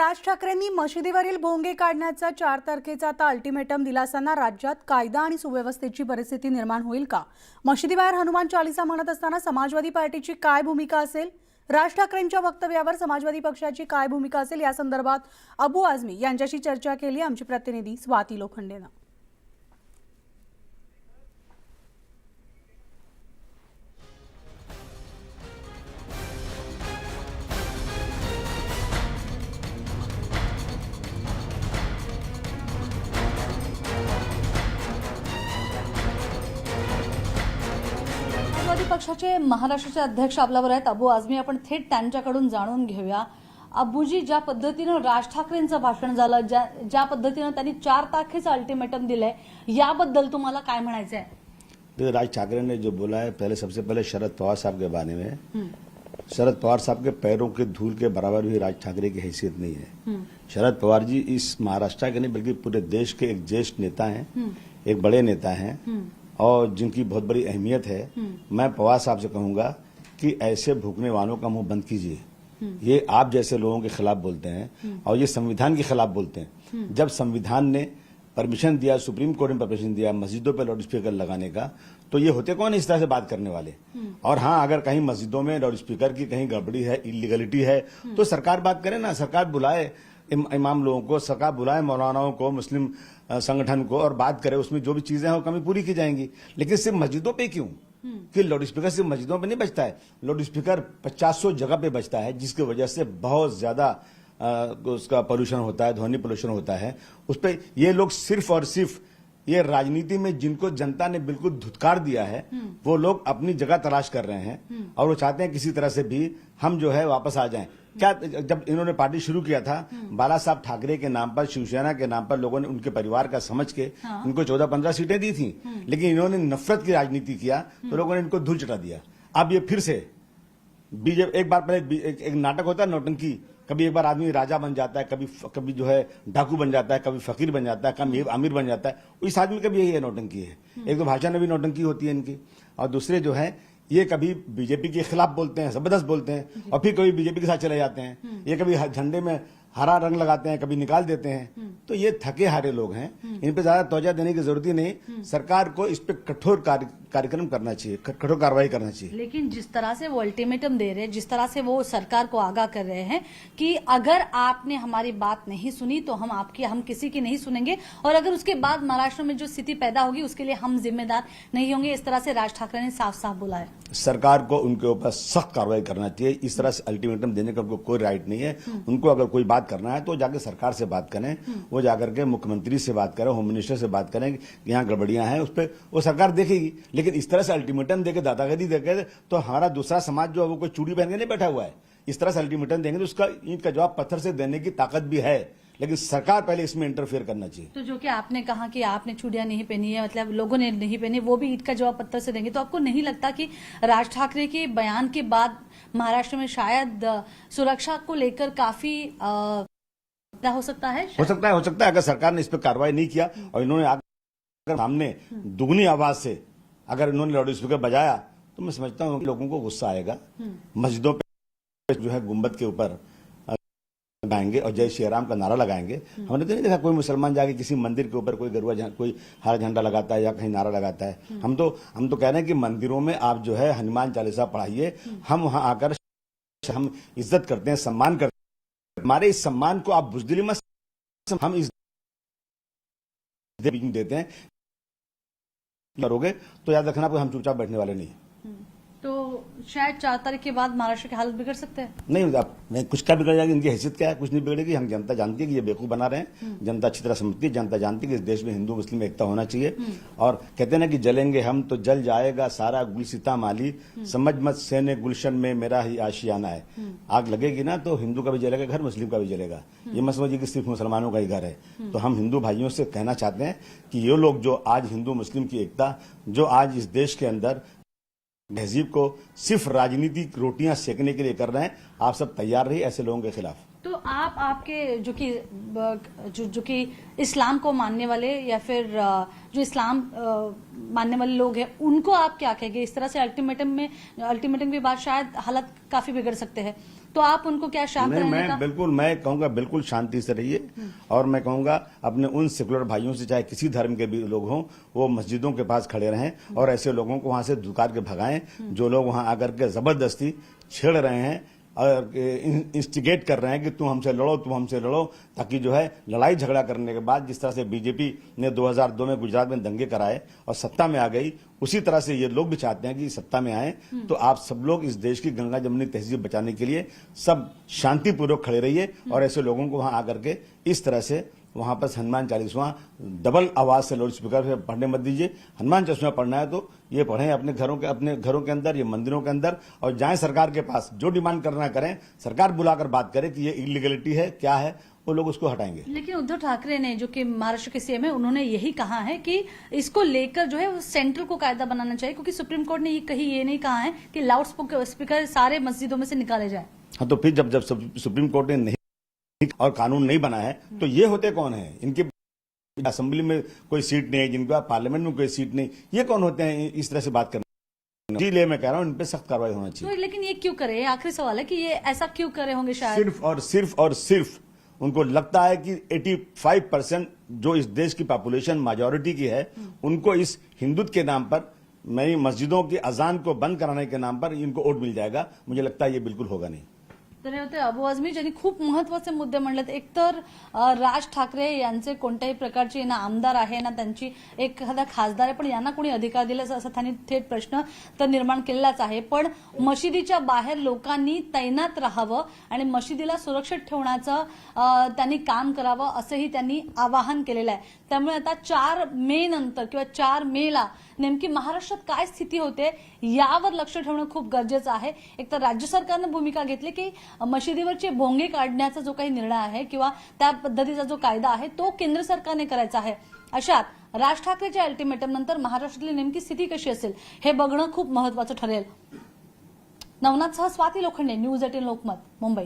राज ठाकरेंनी मशिदीवरील भोंगे काढण्याचा 4 तारखेचा आता अल्टिमेटम दिला असताना राज्यात कायदा आणि सुव्यवस्थेची परिस्थिती निर्माण होईल का? मशिदीबाहेर हनुमान चालीसा म्हणत असताना समाजवादी पार्टीची काय भूमिका असेल? राज ठाकरेंच्या वक्तव्यावर समाजवादी पक्षाची काय भूमिका असेल या संदर्भात अबू आझमी यांच्याशी चर्चा केली आमची प्रतिनिधी स्वाती लोखंडेनं। समाजवादी पक्षाचे महाराष्ट्राचे अध्यक्ष आपल्यावर आहेत अबू आझमी। आपण थेट त्यांच्याकडून जाणून घेऊया। अबूजी, ज्या पद्धतीने राज ठाकरेंचं भाषण झालं, ज्या पद्धतीने त्यांनी 4 तारखेचं अल्टिमेटम दिलंय, याबद्दल तुम्हाला काय म्हणायचं आहे? देखिए, राज ठाकरे ने जो बोला है, पहले सबसे पहले शरद पवार साहब के बारे में। शरद पवार साहब के पैरों के धूल के बराबर भी राज ठाकरे की हैसियत नहीं है। शरद पवार जी इस महाराष्ट्र के नहीं बल्कि पूरे देश के एक ज्येष्ठ नेता हैं, एक बड़े नेता हैं और जिनकी बहुत बड़ी अहमियत है। मैं पवार साहब से कहूंगा कि ऐसे भूखने वालों का मुंह बंद कीजिए। ये आप जैसे लोगों के खिलाफ बोलते हैं और ये संविधान के खिलाफ बोलते हैं। जब संविधान ने परमिशन दिया, सुप्रीम कोर्ट ने परमिशन दिया मस्जिदों पर लाउड स्पीकर लगाने का, तो ये होते कौन इस तरह से बात करने वाले? और हाँ, अगर कहीं मस्जिदों में लाउड स्पीकर की कहीं गड़बड़ी है, इलीगलिटी है, तो सरकार बात करे ना। सरकार बुलाए इमाम लोगों को, सरकार बुलाए मौलानाओं को, मुस्लिम संगठन को और बात करे, उसमें जो भी चीजें हैं वो कमी पूरी की जाएंगी। लेकिन सिर्फ मस्जिदों पे क्यों? कि लाउड स्पीकर सिर्फ मस्जिदों पे नहीं बजता है, लाउड स्पीकर 50-100 जगह पे बजता है, जिसकी वजह से बहुत ज्यादा उसका पोल्यूशन होता है, ध्वनि पोल्यूशन होता है। उस पर ये लोग सिर्फ और सिर्फ ये राजनीति में जिनको जनता ने बिल्कुल धुतकार दिया है, वो लोग अपनी जगह तलाश कर रहे हैं और वो चाहते हैं किसी तरह से भी हम जो है वापस आ जाएं। क्या जब इन्होंने पार्टी शुरू किया था, बाला साहब ठाकरे के नाम पर, शिवसेना के नाम पर लोगों ने उनके परिवार का समझ के इनको 14-15 सीटें दी थी, लेकिन इन्होंने नफरत की राजनीति किया तो लोगों ने इनको धूल चटा दिया। अब ये फिर से बीजेपी, एक बार पहले एक नाटक होता है नौटंकी, कभी एक बार आदमी राजा बन जाता है, कभी जो है डाकू बन जाता है, कभी फकीर बन जाता है, कभी अमीर बन जाता है। इस आदमी का भी यही है, नौटंकी है। एक तो भाषा में भी नौटंकी होती है इनकी, और दूसरे जो है ये कभी बीजेपी के खिलाफ बोलते हैं, जबरदस्त बोलते हैं, और फिर कभी बीजेपी के साथ चले जाते हैं। ये कभी झंडे में हरा रंग लगाते हैं, कभी निकाल देते हैं। तो ये थके हारे लोग हैं, इन पे ज्यादा तवज्जो देने की जरूरत ही नहीं। सरकार को इस पे कठोर कार्यक्रम करना चाहिए, कठोर कार्रवाई करना चाहिए। लेकिन जिस तरह से वो अल्टीमेटम दे रहे हैं, जिस तरह से वो सरकार को आगाह कर रहे हैं कि अगर आपने हमारी बात नहीं सुनी तो हम किसी की नहीं सुनेंगे, और अगर उसके बाद महाराष्ट्र में जो स्थिति पैदा होगी उसके लिए हम जिम्मेदार नहीं होंगे, इस तरह से राज ठाकरे ने साफ साफ बोला है। सरकार को उनके ऊपर सख्त कार्रवाई करना चाहिए। इस तरह से अल्टीमेटम देने का उनको कोई राइट नहीं है। उनको अगर कोई बात करना है तो जाकर सरकार से बात करें, वो जाकर के मुख्यमंत्री से बात करें, होम मिनिस्टर से बात करें कि यहाँ गड़बड़ियां हैं, उस पर वो सरकार देखेगी। लेकिन इस तरह से अल्टीमेटम देकर, दादागिरी देकर, तो हमारा दूसरा समाज जो है वो कोई चूड़ी पहन के नहीं बैठा हुआ है। इस तरह से अल्टीमेटम देंगे तो उसका ईंट का जवाब पत्थर से देने की ताकत भी है, लेकिन सरकार पहले इसमें इंटरफेयर करना चाहिए। तो जो कि आपने कहा कि आपने चूड़ियां नहीं पहनी है, मतलब लोगों ने नहीं पहनी, वो भी ईंट का जवाब पत्थर से देंगे, तो आपको नहीं लगता कि राज ठाकरे के बयान के बाद महाराष्ट्र में शायद सुरक्षा को लेकर काफी हो सकता है? हो सकता है अगर सरकार ने इस पर कार्रवाई नहीं किया और इन्होंने आकर सामने दुगनी आवाज से अगर इन्होंने लाउड स्पीकर बजाया, तो मैं समझता हूँ कि लोगों को गुस्सा आएगा। मस्जिदों पे जो है गुंबद के ऊपर लगाएंगे और जय श्री राम का नारा लगाएंगे। हमने तो नहीं देखा कोई मुसलमान जाके किसी मंदिर के ऊपर कोई हरा झंडा लगाता है या कहीं नारा लगाता है। हम तो कह रहे हैं कि मंदिरों में आप जो है हनुमान चालीसा पढ़ाइए। हम वहां आकर हम इज्जत करते हैं, सम्मान करते हैं। हमारे इस सम्मान को आप बुजदिली मत, हम इस देते हैं करोगे तो याद रखना हम चुपचाप बैठने वाले नहीं। तो शायद 4 तारीख के बाद महाराष्ट्र की हालत बिगड़ सकते हैं। नहीं, आप नहीं, कुछ क्या बिगड़ जाएगी? इनकी हैसियत क्या है? कुछ नहीं बिगड़ेगी। हम जनता जानती है कि ये बेवकूफ बना रहे हैं। जनता अच्छी तरह समझती है, जनता जानती है कि इस देश में हिंदू मुस्लिम एकता होना चाहिए। और कहते हैं ना कि जलेंगे हम तो जल जाएगा सारा गुलसिता माली, समझ मत सेने गुलशन में मेरा ही आशियाना है। आग लगेगी ना तो हिंदू का भी जलेगा घर, मुस्लिम का भी जलेगा। ये मत समझिए कि सिर्फ मुसलमानों का ही घर है। तो हम हिंदू भाइयों से कहना चाहते हैं कि ये लोग जो आज हिंदू मुस्लिम की एकता, जो आज इस देश के अंदर तहजीब को सिर्फ राजनीतिक रोटियां सेकने के लिए कर रहे हैं, आप सब तैयार रहिए ऐसे लोगों के खिलाफ। तो आपके जो कि इस्लाम को मानने वाले या फिर जो इस्लाम मानने वाले लोग हैं, उनको आप क्या कहेंगे? इस तरह से अल्टीमेटम के बाद शायद हालत काफी बिगड़ सकते हैं। तो आप उनको क्या शांत नहीं, रहने का? मैं कहूंगा बिल्कुल शांति से रहिए। और मैं कहूंगा अपने उन सेकुलर भाइयों से, चाहे किसी धर्म के भी लोग हों, वो मस्जिदों के पास खड़े रहें और ऐसे लोगों को वहां से दुकार के भगाएं जो लोग वहां आकर के जबरदस्ती छेड़ रहे हैं और इंस्टिगेट कर रहे हैं कि तुम हमसे लड़ो, ताकि जो है लड़ाई झगड़ा करने के बाद जिस तरह से बीजेपी ने 2002 में गुजरात में दंगे कराए और सत्ता में आ गई, उसी तरह से ये लोग भी चाहते हैं कि सत्ता में आए। तो आप सब लोग इस देश की गंगा जमुनी तहजीब बचाने के लिए सब शांतिपूर्वक खड़े रहिए और ऐसे लोगों को वहां आकर के इस तरह से वहां पर हनुमान चालीसवां डबल आवाज से लाउड स्पीकर से पढ़ने मत दीजिए। हनुमान चालीसवा पढ़ना है तो ये पढ़ें अपने घरों के अंदर, ये मंदिरों के अंदर, और जाएं सरकार के पास, जो डिमांड करना करें, सरकार बुलाकर बात करे कि ये इलीगलिटी है, क्या है, वो लोग उसको हटाएंगे। लेकिन उद्धव ठाकरे ने, जो कि महाराष्ट्र के सीएम है, उन्होंने यही कहा है कि इसको लेकर जो है वो सेंट्रल को कायदा बनाना चाहिए, क्योंकि सुप्रीम कोर्ट ने ये नहीं कहा है कि लाउड स्पीकर सारे मस्जिदों में से निकाले जाए। हाँ, तो फिर जब सुप्रीम कोर्ट ने नहीं और कानून नहीं बना है तो ये होते कौन है? इनके असेंबली में कोई सीट नहीं है, जिनका पार्लियामेंट में कोई सीट नहीं, ये कौन होते हैं इस तरह से बात करने? इसलिए मैं कह रहा हूँ इन पे सख्त कार्रवाई होना चाहिए। तो लेकिन ये क्यों करे? आखिरी सवाल है कि ये ऐसा क्यों करे होंगे? शायद सिर्फ और सिर्फ उनको लगता है कि 85% जो इस देश की पॉपुलेशन मेजॉरिटी की है, उनको इस हिंदुत्व के नाम पर, नई मस्जिदों की अजान को बंद कराने के नाम पर इनको वोट मिल जाएगा। मुझे लगता है ये बिल्कुल होगा नहीं। तर हे होते अबू आझमी, ज्यांनी खूप महत्वाचे मुद्दे मांडलेत। एकतर राज ठाकरे यांचे कोणत्याही प्रकारचे ना आमदार आहे ना त्यांची एखादा खासदार आहे, पण यांना कोणी अधिकार दिला असा त्यांनी थेट प्रश्न तर निर्माण केलेलाच आहे। पण मशिदीच्या बाहेर लोकांनी तैनात राहावं आणि मशिदीला सुरक्षित ठेवण्याचं त्यांनी काम करावं असंही त्यांनी आवाहन केलेलं आहे। त्यामुळे आता 4 मे नंतर किंवा 4 मेला नेमकी महाराष्ट्रात काय स्थिती होते यावर लक्ष ठेवणं खूप गरजेचं आहे। एक तर राज्य सरकारनं भूमिका घेतली की मशिदीवरचे भोंगे काढण्याचा जो काही निर्णय आहे किंवा त्या पद्धतीचा जो कायदा आहे तो केंद्र सरकारने करायचा आहे। अशात राज ठाकरेच्या अल्टिमेटम नंतर महाराष्ट्रातली नेमकी स्थिती कशी असेल हे बघणं खूप महत्वाचं ठरेल। नवनाथसह स्वाती लोखंडे, न्यूज 18 लोकमत, मुंबई।